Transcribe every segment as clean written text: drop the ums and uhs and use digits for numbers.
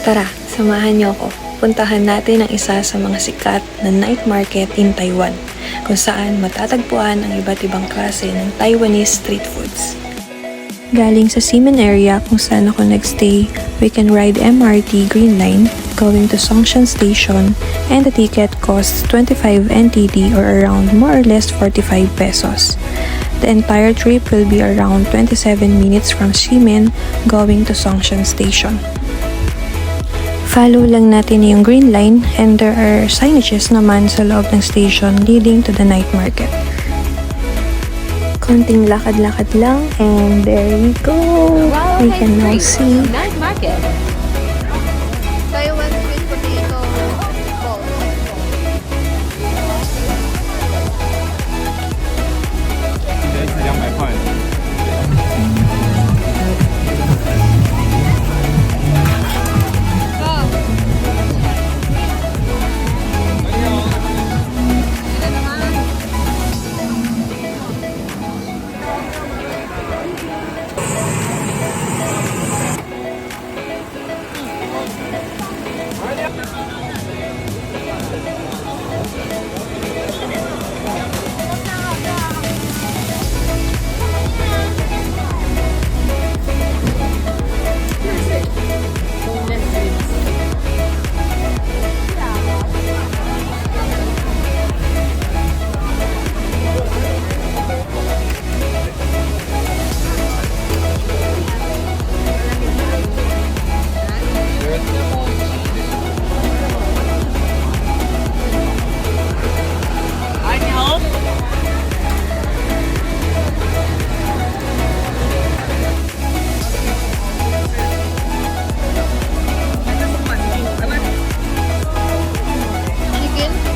Tara, samahan niyo ako. Puntahan natin ang isa sa mga sikat na night market in Taiwan, kung saan matatagpuan ang iba't ibang klase ng Taiwanese street foods. Galing sa Ximen area kung saan ako nagstay, we can ride MRT Green Line going to Songshan Station, and the ticket costs 25 NTD or around more or less 45 pesos. The entire trip will be around 27 minutes from Ximen going to Songshan Station. Follow lang natin yung green line and there are signages naman sa loob ng station leading to the night market. Konting lakad-lakad lang and there we go! Wow, We can now see night market. Taiwan sweet potato balls. 这是200块。Chicken.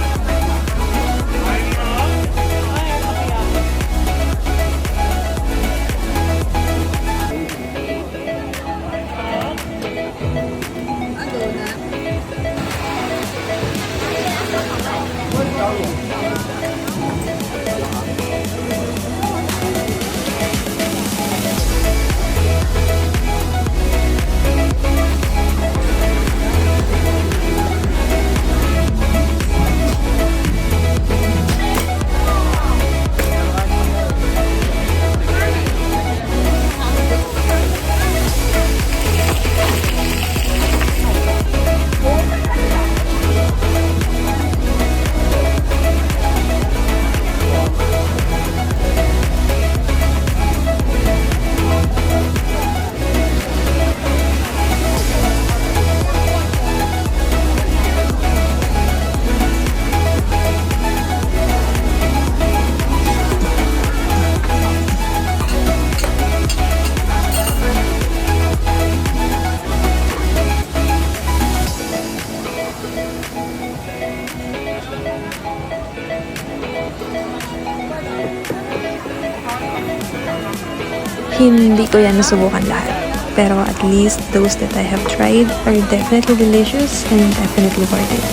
Hindi ko yan nasubukan lahat. Pero at least those that I have tried are definitely delicious and definitely worth it.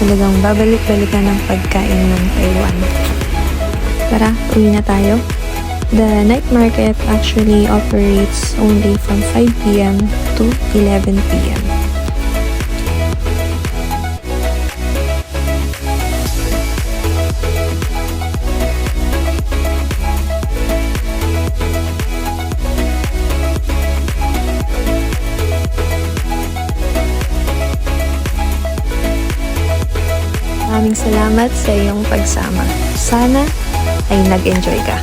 Talagang babalik-balikan ng pagkain ng Taiwan. Tara, uwi na tayo. The night market actually operates only from 5 p.m. to 11 p.m. Maraming salamat sa iyong pagsama. Sana ay nag-enjoy ka.